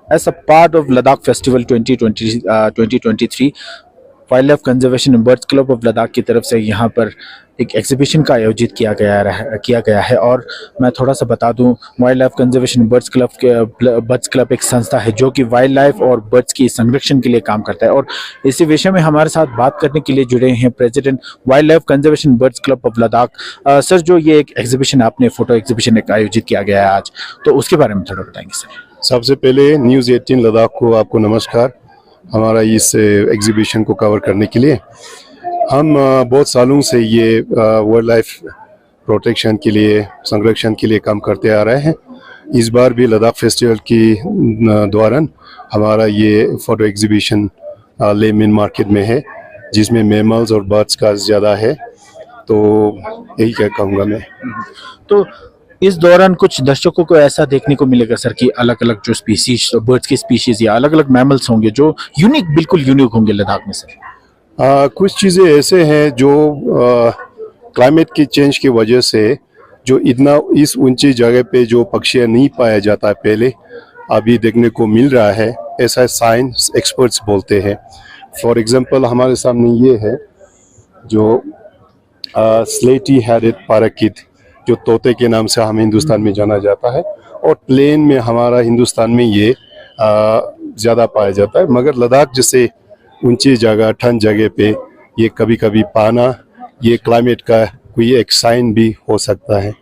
As a part of Ladakh Festival 2023, wild life conservation and birds club of Ladakh की तरफ से यहाँ पर एक एग्जीबिशन का आयोजित किया गया है। और मैं थोड़ा सा बता दूं, wild life conservation birds club एक संस्था है जो कि वाइल्ड लाइफ और बर्ड्स की संरक्षण के लिए काम करता है। और इसी विषय में हमारे साथ बात करने के लिए जुड़े हैं president wild life conservation birds club of Ladakh. Sir, जो ये एक एग्जीबिशन आपने फोटो एग्जीबिशन एक आयोजित किया गया है आज, तो उसके बारे में थोड़ा बताएंगे सर। सबसे पहले न्यूज़ 18 लद्दाख को आपको नमस्कार। हमारा इस एग्जीबिशन को कवर करने के लिए हम बहुत सालों से ये वाइल्ड लाइफ प्रोटेक्शन के लिए, संरक्षण के लिए काम करते आ रहे हैं। इस बार भी लद्दाख फेस्टिवल की दौरान हमारा ये फोटो एग्जीबिशन ले मेन मार्केट में है, जिसमें मैमल्स और बर्ड्स का ज़्यादा है। तो यही क्या कहूँगा मैं। तो इस दौरान कुछ दर्शकों को ऐसा देखने को मिलेगा सर कि अलग अलग जो स्पीशीज, बर्ड्स की स्पीशीज या अलग अलग मैमल्स होंगे जो बिल्कुल यूनिक होंगे लद्दाख में सर। कुछ चीज़ें ऐसे हैं जो क्लाइमेट की चेंज की वजह से जो इतना इस ऊंची जगह पे जो पक्षी नहीं पाया जाता पहले, अभी देखने को मिल रहा है, ऐसा साइंस एक्सपर्ट्स बोलते हैं। फॉर एग्जांपल हमारे सामने ये है जो स्लेटी हेडेड पैराकीट, जो तोते के नाम से हमें हिंदुस्तान में जाना जाता है, और प्लेन में हमारा हिंदुस्तान में ये ज़्यादा पाया जाता है। मगर लद्दाख जैसे ऊंची जगह, ठंड जगह पे ये कभी कभी पाना ये क्लाइमेट का कोई एक साइन भी हो सकता है,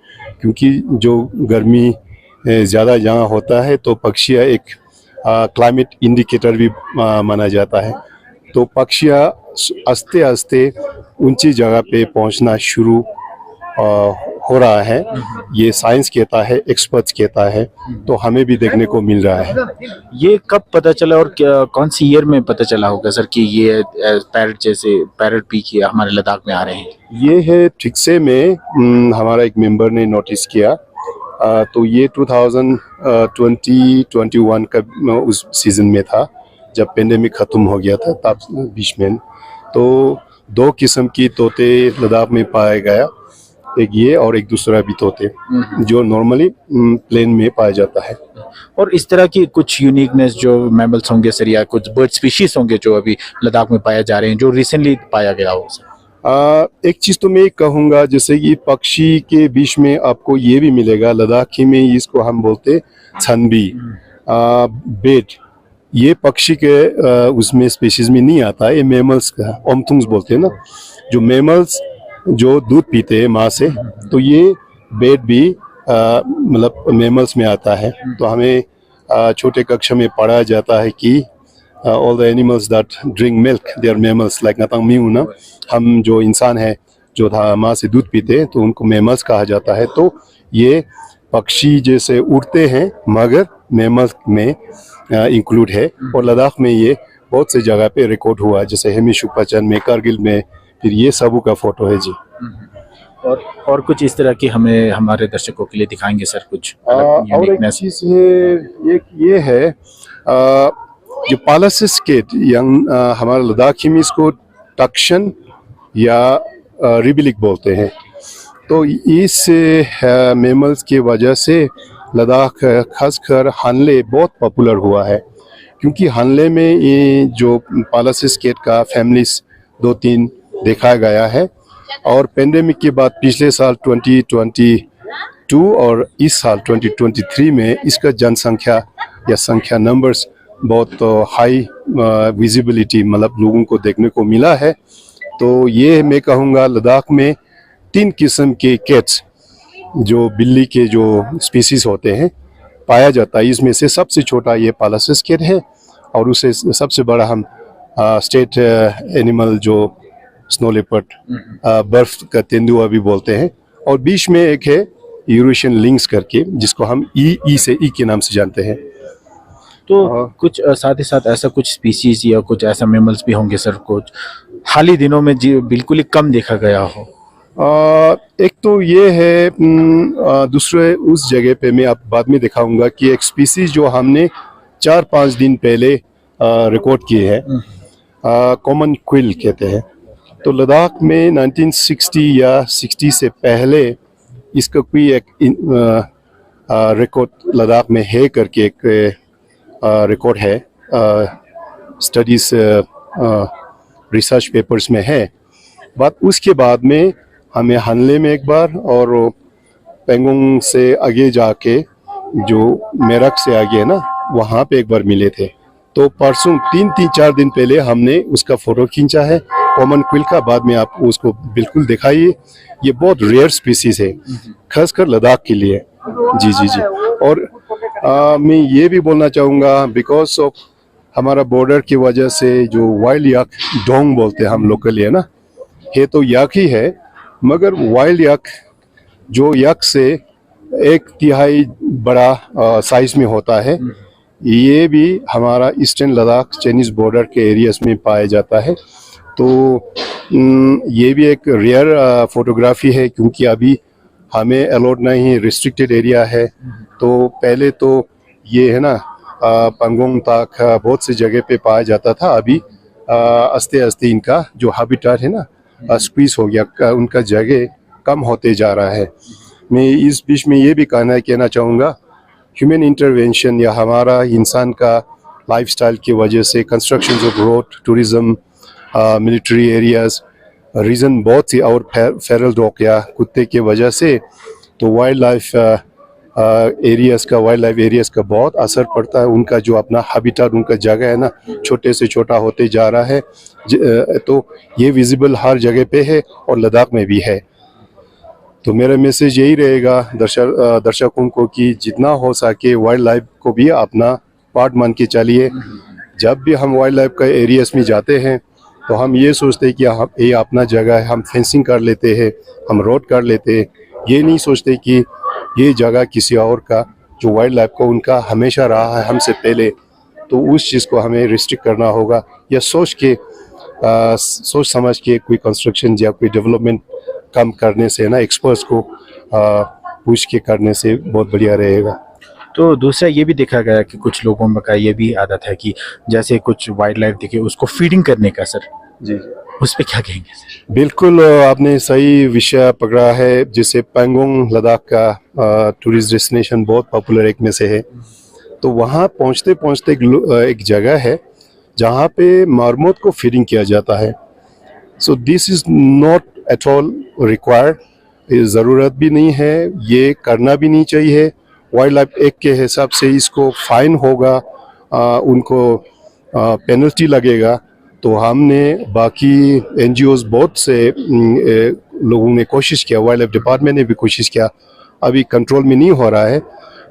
क्योंकि जो गर्मी ज़्यादा यहाँ होता है तो पक्षियाँ एक क्लाइमेट इंडिकेटर भी माना जाता है। तो पक्षियाँ आस्ते आस्ते ऊंची जगह पे पहुँचना शुरू हो रहा है, ये साइंस कहता है, एक्सपर्ट्स कहता है, तो हमें भी देखने को मिल रहा है। ये कब पता चला और कौन सी ईयर में पता चला होगा सर कि ये पैरट पीक हमारे लद्दाख में आ रहे हैं? ये है ठीक से में हमारा एक मेंबर ने नोटिस किया, तो ये 2020-21 का उस सीजन में था जब पेंडेमिक ख़त्म हो गया था, तब बीच में तो 2 किस्म की तोते लद्दाख में पाया गया, एक ये और एक दूसरा भी तोते जो नॉर्मली प्लेन में पाया जाता है। और इस तरह की कुछ यूनिकनेस जो मैमल्स होंगे सर या कुछ बर्ड स्पीशीज होंगे जो अभी लद्दाख में पाया जा रहे हैं, जो रिसेंटली पाया गया हो सर? एक चीज़ तो मैं कहूँगा, जैसे कि पक्षी के बीच में आपको ये भी मिलेगा, लद्दाखी में इसको हम बोलते छनबी बेट। ये पक्षी के उसमें स्पीशीज में नहीं आता है, ये मैमल्स का ओमथुंग्स बोलते हैं ना, जो मैमल्स जो दूध पीते हैं माँ से, तो ये बेट भी मतलब मैमल्स में आता है। तो हमें छोटे कक्षा में पढ़ाया जाता है कि all the animals that drink milk they are mammals, like नतंग मीऊ ना, हम जो इंसान है जो था माँ से दूध पीते हैं तो उनको मैमल्स कहा जाता है। तो ये पक्षी जैसे उड़ते हैं मगर मैमल्स में इंक्लूड है, और लद्दाख में ये बहुत से जगह पे रिकॉर्ड हुआ, जैसे हेमिशुकपाचन में, कारगिल में, फिर ये सबू का फोटो है जी। और कुछ इस तरह की हमें हमारे दर्शकों के लिए दिखाएंगे सर कुछ और एक चीज़ है, एक ये है जो पालासिस केट, हमारे लद्दाखी में इसको टक्शन या रिबिलिक बोलते हैं। तो इस मैमल्स की वजह से लद्दाख खासकर हानले बहुत पॉपुलर हुआ है, क्योंकि हानले में ये जो पालासिस केट का फैमिलीज 2-3 देखा गया है। और पेंडेमिक के बाद पिछले साल 2022 और इस साल 2023 में इसका जनसंख्या या संख्या नंबर्स बहुत हाई विजिबिलिटी, मतलब लोगों को देखने को मिला है। तो ये मैं कहूँगा लद्दाख में 3 किस्म के कैट्स, जो बिल्ली के जो स्पीसीज होते हैं, पाया जाता है। इसमें से सबसे छोटा ये पालासिस कैट है, और उससे सबसे बड़ा हम स्टेट एनिमल जो स्नो लेपर्ड, बर्फ का तेंदुआ भी बोलते हैं। और बीच में एक है यूरेशियन लिंक्स करके, जिसको हम ई के नाम से जानते हैं। तो कुछ साथ ही साथ ऐसा कुछ स्पीसीज या कुछ ऐसा मैमल्स भी होंगे सर कुछ हाल ही दिनों में बिल्कुल ही कम देखा गया हो? एक तो ये है, दूसरे उस जगह पे मैं आप बाद में दिखाऊंगा कि एक स्पीसीज जो हमने 4-5 दिन पहले रिकॉर्ड किए हैं, कॉमन क्विल कहते हैं। तो लद्दाख में 1960 या 60 से पहले इसका कोई एक रिकॉर्ड लद्दाख में है करके एक रिकॉर्ड है, स्टडीज़ रिसर्च पेपर्स में है। बट उसके बाद में हमें हनले में एक बार और पेंगोंग से आगे जाके जो मेरठ से आगे है ना, वहाँ पे एक बार मिले थे। तो परसों 3-4 दिन पहले हमने उसका फ़ोटो खींचा है कॉमन क्विल का। बाद में आप उसको बिल्कुल दिखाइए, ये बहुत रेयर स्पीसीज़ है, खासकर लद्दाख के लिए। जी जी जी। और मैं ये भी बोलना चाहूँगा, बिकॉज ऑफ हमारा बॉर्डर की वजह से जो वाइल्ड याक डोंग बोलते हैं हम लोकली है ना, ये तो याक ही है, मगर वाइल्ड याक जो याक से 1/3 बड़ा साइज में होता है, ये भी हमारा ईस्टर्न लद्दाख चाइनीज़ बॉर्डर के एरियाज में पाया जाता है। तो ये भी एक रेयर फोटोग्राफी है, क्योंकि अभी हमें अलाउड नहीं, रिस्ट्रिक्टेड एरिया है। तो पहले तो ये है ना पेंगोंग तक बहुत सी जगह पे पाया जाता था। अभी आस्ते आस्ते इनका जो हैबिटेट है ना स्क्वीज हो गया, उनका जगह कम होते जा रहा है। मैं इस बीच में ये भी कहना चाहूँगा, ह्यूमन इंटरवेंशन या हमारा इंसान का लाइफस्टाइल की वजह से construction of road, tourism, military areas, reason बहुत सी, और फेरल डॉग या कुत्ते की वजह से तो वाइल्ड लाइफ एरियाज़ का बहुत असर पड़ता है। उनका जो अपना हैबिटेट, उनका जगह है ना, छोटे से छोटा होते जा रहा है। तो ये विजिबल हर जगह पे है और लद्दाख में भी है। तो मेरा मैसेज यही रहेगा दर्शकों को कि जितना हो सके वाइल्ड लाइफ को भी अपना पार्ट मान के चलिए। जब भी हम वाइल्ड लाइफ का एरियाज में जाते हैं तो हम ये सोचते हैं कि हम ये अपना जगह है, हम फेंसिंग कर लेते हैं, हम रोड कर लेते हैं। ये नहीं सोचते कि ये जगह किसी और का, जो वाइल्ड लाइफ को उनका हमेशा रहा है हमसे पहले। तो उस चीज़ को हमें रिस्ट्रिक्ट करना होगा, या सोच समझ के कोई कंस्ट्रक्शन या कोई डेवलपमेंट कम करने से ना, एक्सपर्ट्स को पूछ के करने से बहुत बढ़िया रहेगा। तो दूसरा ये भी देखा गया कि कुछ लोगों का ये भी आदत है कि जैसे कुछ वाइल्ड लाइफ दिखे उसको फीडिंग करने का। सर जी, उस पे क्या कहेंगे सर? बिल्कुल आपने सही विषय पकड़ा है। जैसे पेंगोंग लद्दाख का टूरिस्ट डेस्टिनेशन बहुत पॉपुलर एक में से है। तो वहाँ पहुँचते पहुँचते एक जगह है जहाँ पे मार्मोट को फीडिंग किया जाता है। So this is not at all required, ज़रूरत भी नहीं है, ये करना भी नहीं चाहिए। वाइल्ड लाइफ एक्ट के हिसाब से इसको फाइन होगा, उनको पेनल्टी लगेगा। तो हमने बाकी NGOs बहुत से लोगों ने कोशिश किया, वाइल्ड लाइफ डिपार्टमेंट ने भी कोशिश किया, अभी कंट्रोल में नहीं हो रहा है।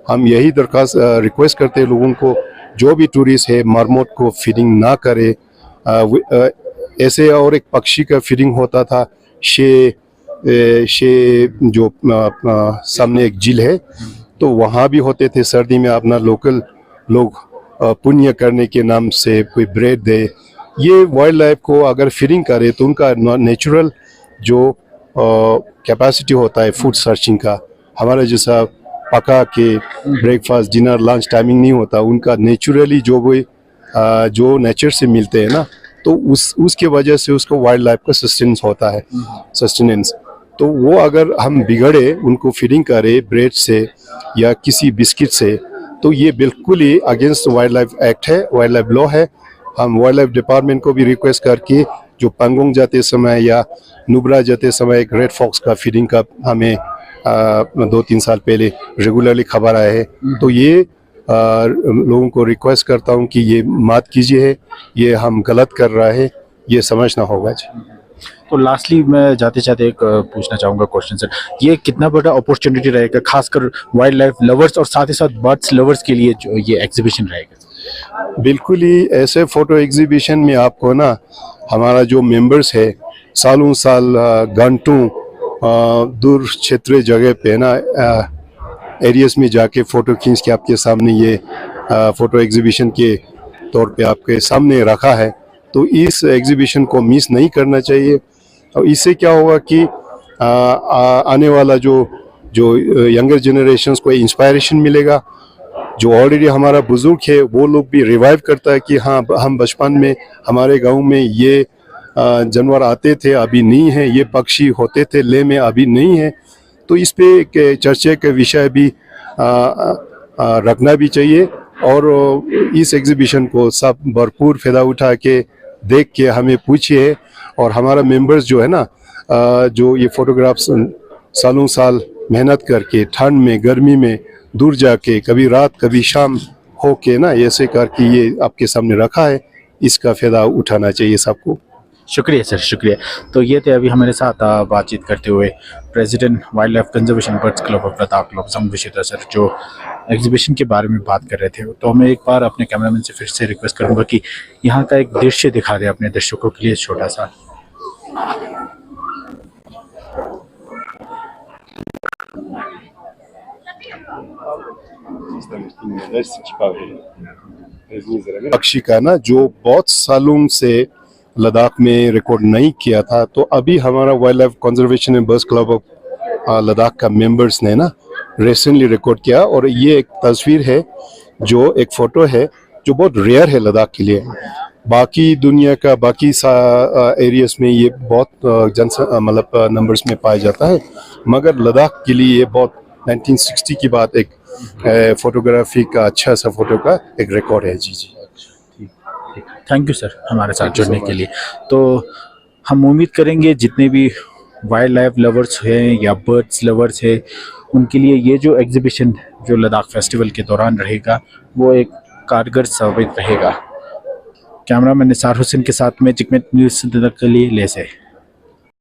हम यही दरख्वास्त रिक्वेस्ट करते हैं लोगों को, जो भी टूरिस्ट है मार्मोट को फीडिंग ना करे। ऐसे और एक पक्षी का फीडिंग होता था, जो सामने एक झील है, तो वहाँ भी होते थे। सर्दी में अपना लोकल लोग पुण्य करने के नाम से कोई ब्रेड दे। ये वाइल्ड लाइफ को अगर फीडिंग करे तो उनका नेचुरल जो कैपेसिटी होता है फूड सर्चिंग का, हमारा जैसा पका के ब्रेकफास्ट, डिनर, लंच टाइमिंग नहीं होता। उनका नेचुरली जो नेचर से मिलते हैं ना, तो उसके वजह से उसको वाइल्ड लाइफ का सस्टेनेंस। तो वो अगर हम बिगड़े उनको फीडिंग करें ब्रेड से या किसी बिस्किट से, तो ये बिल्कुल ही अगेंस्ट वाइल्ड लाइफ एक्ट है, वाइल्ड लाइफ लॉ है। हम वाइल्ड लाइफ डिपार्टमेंट को भी रिक्वेस्ट करके, जो पेंगोंग जाते समय या नुब्रा जाते समय एक रेड फॉक्स का फीडिंग का हमें 2-3 साल पहले रेगुलरली खबर आया है, तो ये लोगों को रिक्वेस्ट करता हूँ कि ये मत कीजिए, ये हम गलत कर रहा है, ये समझना होगा जी। तो लास्टली मैं जाते जाते एक पूछना चाहूँगा क्वेश्चन सर, ये कितना बड़ा अपॉर्चुनिटी रहेगा खासकर वाइल्ड लाइफ लवर्स और साथ ही साथ बर्ड्स लवर्स के लिए जो ये एग्जीबिशन रहेगा? बिल्कुल ही ऐसे फोटो एग्जीबिशन में आपको ना हमारा जो मेंबर्स है सालों साल घंटों दूर क्षेत्रीय जगह पे ना एरियाज में जाके फ़ोटो खींच के आपके सामने ये फ़ोटो एग्जीबिशन के तौर पे आपके सामने रखा है। तो इस एग्जीबिशन को मिस नहीं करना चाहिए। और इससे क्या होगा कि आने वाला जो यंगर जनरेशन्स को इंस्पायरेशन मिलेगा। जो ऑलरेडी हमारा बुजुर्ग है वो लोग भी रिवाइव करता है कि हाँ, हम बचपन में हमारे गांव में ये जानवर आते थे, अभी नहीं है, ये पक्षी होते थे ले में, अभी नहीं है। तो इस पे एक चर्चा का विषय भी रखना भी चाहिए और इस एग्जीबिशन को सब भरपूर फ़ायदा उठा के देख के हमें पूछिए। और हमारा मेंबर्स जो है ना, जो ये फोटोग्राफ्स सालों साल मेहनत करके ठंड में गर्मी में दूर जाके कभी रात कभी शाम होके ना ऐसे करके ये आपके सामने रखा है, इसका फ़ायदा उठाना चाहिए सबको। शुक्रिया सर, शुक्रिया। तो ये थे अभी हमारे साथ बातचीत करते हुए president wild life conservation birds club of Ladakh Lobsang Vijeta sir, जो एग्जीबिशन के बारे में बात कर रहे थे। तो मैं एक बार अपने कैमरामैन से फिर से रिक्वेस्ट करूंगा कि यहाँ का एक दृश्य दिखा दे अपने दर्शकों के लिए छोटा सा। पक्षी का ना जो बहुत सालों से लद्दाख में रिकॉर्ड नहीं किया था, तो अभी हमारा wild life conservation and birds club of Ladakh का मेंबर्स ने ना रिसेंटली रिकॉर्ड किया। और ये एक तस्वीर है, जो एक फ़ोटो है जो बहुत रेयर है लद्दाख के लिए। बाकी दुनिया का बाकी एरियाज में ये बहुत मतलब नंबर्स में पाया जाता है, मगर लद्दाख के लिए ये बहुत 1960 की बात एक फोटोग्राफी का अच्छा सा फोटो का एक रिकॉर्ड है। जी जी, थैंक यू सर हमारे साथ जुड़ने के लिए। तो हम उम्मीद करेंगे जितने भी वाइल्ड लाइफ लवर्स हैं या बर्ड्स लवर्स हैं, उनके लिए ये जो एग्जीबिशन जो लद्दाख फेस्टिवल के दौरान रहेगा वो एक कारगर साबित रहेगा। कैमरामैन निसार हुसैन के साथ में चिकमेट न्यूज़ के लिए ले से।